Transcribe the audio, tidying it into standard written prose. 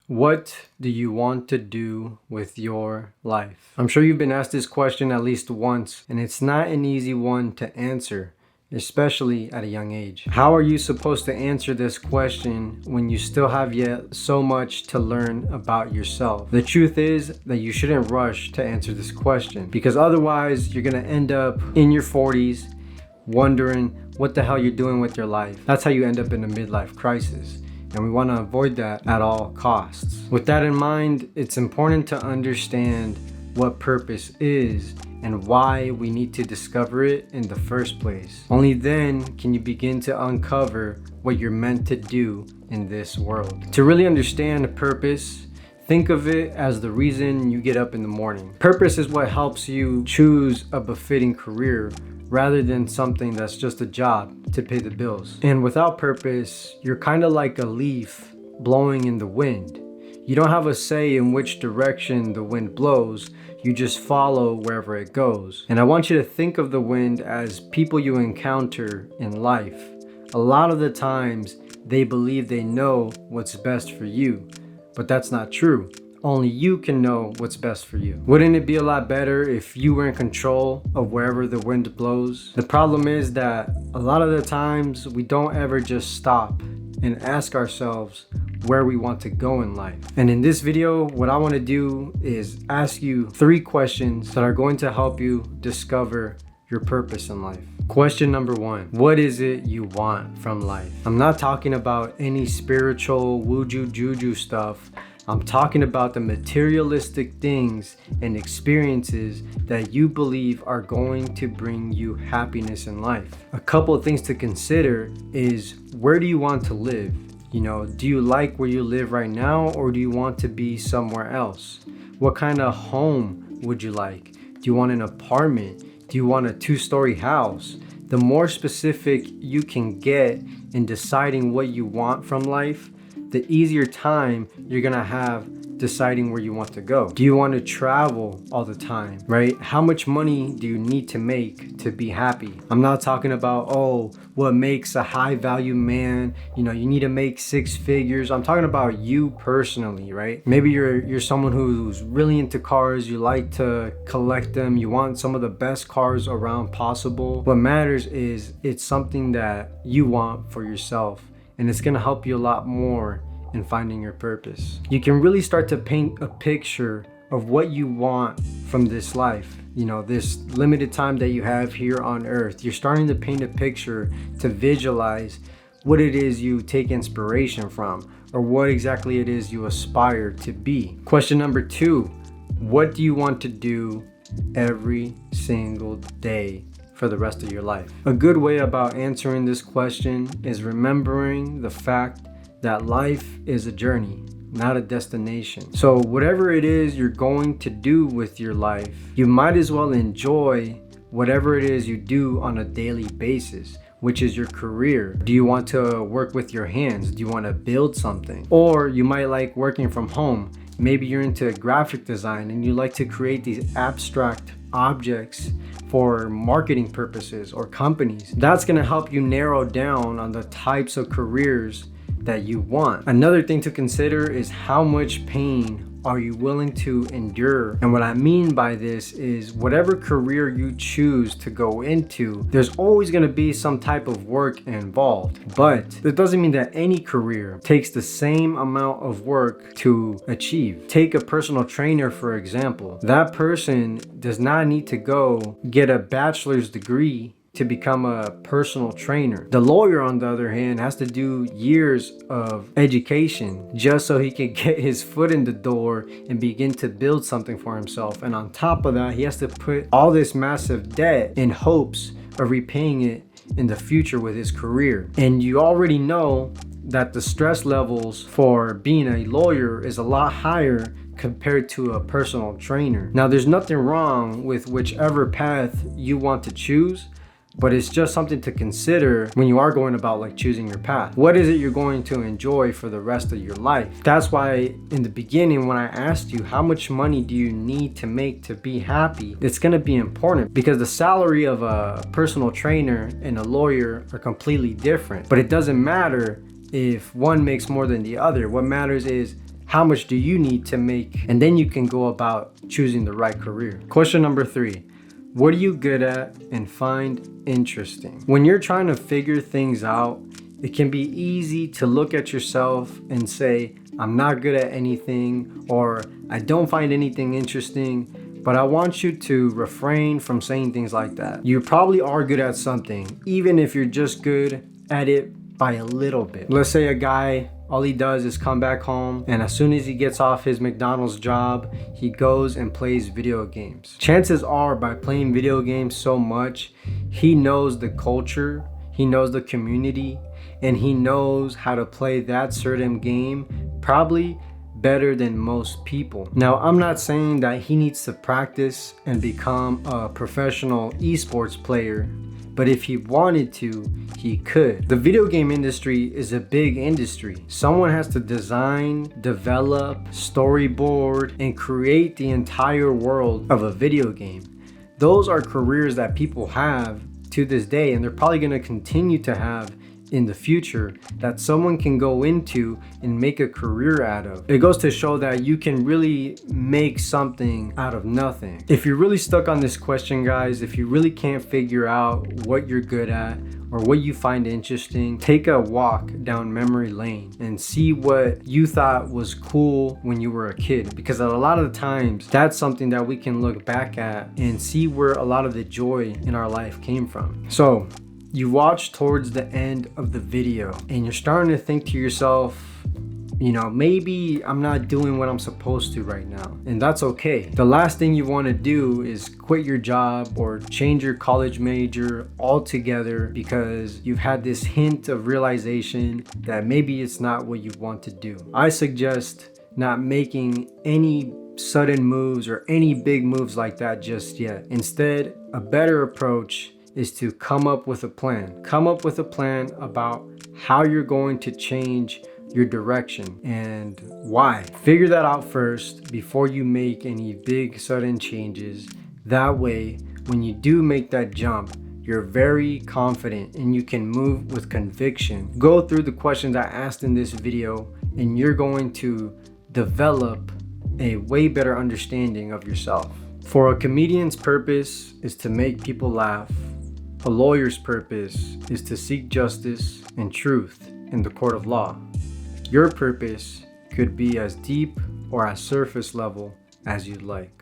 What do you want to do with your life? I'm sure you've been asked this question at least once, and it's not an easy one to answer, especially at a young age. How are you supposed to answer this question when you still have yet so much to learn about yourself? The truth is that you shouldn't rush to answer this question, because otherwise you're gonna end up in your 40s wondering what the hell you're doing with your life. That's how you end up in a midlife crisis. And we want to avoid that at all costs. With that in mind, it's important to understand what purpose is and why we need to discover it in the first place. Only then can you begin to uncover what you're meant to do in this world. To really understand purpose, think of it as the reason you get up in the morning. Purpose is what helps you choose a befitting career rather than something that's just a job to pay the bills. And without purpose, you're kind of like a leaf blowing in the wind. You don't have a say in which direction the wind blows, you just follow wherever it goes. And I want you to think of the wind as people you encounter in life. A lot of the times, they believe they know what's best for you, but that's not true. Only you can know what's best for you. Wouldn't it be a lot better if you were in control of wherever the wind blows? The problem is that a lot of the times we don't ever just stop and ask ourselves where we want to go in life. And in this video, what I want to do is ask you 3 questions that are going to help you discover your purpose in life. Question number 1, what is it you want from life? I'm not talking about any spiritual woo-ju juju stuff. I'm talking about the materialistic things and experiences that you believe are going to bring you happiness in life. A couple of things to consider is, where do you want to live? Do you like where you live right now, or do you want to be somewhere else? What kind of home would you like? Do you want an apartment? Do you want a 2-story house? The more specific you can get in deciding what you want from life, the easier time you're gonna have deciding where you want to go. Do you want to travel all the time, right? How much money do you need to make to be happy? I'm not talking about, what makes a high value man, you need to make 6 figures. I'm talking about you personally, right? Maybe you're someone who's really into cars, you like to collect them, you want some of the best cars around possible. What matters is it's something that you want for yourself, and it's gonna help you a lot more in finding your purpose. You can really start to paint a picture of what you want from this life. This limited time that you have here on earth. You're starting to paint a picture to visualize what it is you take inspiration from, or what exactly it is you aspire to be. Question number 2, what do you want to do every single day for the rest of your life? A good way about answering this question is remembering the fact that life is a journey, not a destination. So whatever it is you're going to do with your life, you might as well enjoy whatever it is you do on a daily basis, which is your career. Do you want to work with your hands? Do you want to build something? Or you might like working from home. Maybe you're into graphic design and you like to create these abstract objects for marketing purposes or companies. That's going to help you narrow down on the types of careers that you want. Another thing to consider is, how much pain are you willing to endure? And what I mean by this is, whatever career you choose to go into, there's always going to be some type of work involved. But that doesn't mean that any career takes the same amount of work to achieve. Take a personal trainer, for example. That person does not need to go get a bachelor's degree to become a personal trainer. The lawyer, on the other hand, has to do years of education just so he can get his foot in the door and begin to build something for himself. And on top of that, he has to put all this massive debt in hopes of repaying it in the future with his career. And you already know that the stress levels for being a lawyer is a lot higher compared to a personal trainer. Now, there's nothing wrong with whichever path you want to choose, but it's just something to consider when you are going about choosing your path. What is it you're going to enjoy for the rest of your life? That's why in the beginning, when I asked you how much money do you need to make to be happy, it's going to be important, because the salary of a personal trainer and a lawyer are completely different. But it doesn't matter if one makes more than the other. What matters is How much do you need to make? And then you can go about choosing the right career. Question number 3. What are you good at and find interesting? When you're trying to figure things out, it can be easy to look at yourself and say, I'm not good at anything, or I don't find anything interesting. But I want you to refrain from saying things like that. You probably are good at something, even if you're just good at it by a little bit. Let's say a guy, all he does is come back home, and as soon as he gets off his McDonald's job, he goes and plays video games. Chances are, by playing video games so much, he knows the culture, he knows the community, and he knows how to play that certain game probably better than most people. Now, I'm not saying that he needs to practice and become a professional esports player, but if he wanted to, he could. The video game industry is a big industry. Someone has to design, develop, storyboard, and create the entire world of a video game. Those are careers that people have to this day, and they're probably going to continue to have in the future, that someone can go into and make a career out of. It goes to show that you can really make something out of nothing. If you're really stuck on this question, guys, if you really can't figure out what you're good at or what you find interesting, take a walk down memory lane and see what you thought was cool when you were a kid, because a lot of the times that's something that we can look back at and see where a lot of the joy in our life came from. So you watch towards the end of the video and you're starting to think to yourself, maybe I'm not doing what I'm supposed to right now. And that's okay. The last thing you want to do is quit your job or change your college major altogether because you've had this hint of realization that maybe it's not what you want to do. I suggest not making any sudden moves or any big moves like that just yet. Instead, a better approach is to come up with a plan. Come up with a plan about how you're going to change your direction and why. Figure that out first before you make any big sudden changes. That way, when you do make that jump, you're very confident and you can move with conviction. Go through the questions I asked in this video and you're going to develop a way better understanding of yourself. For a comedian's purpose is to make people laugh. A lawyer's purpose is to seek justice and truth in the court of law. Your purpose could be as deep or as surface level as you'd like.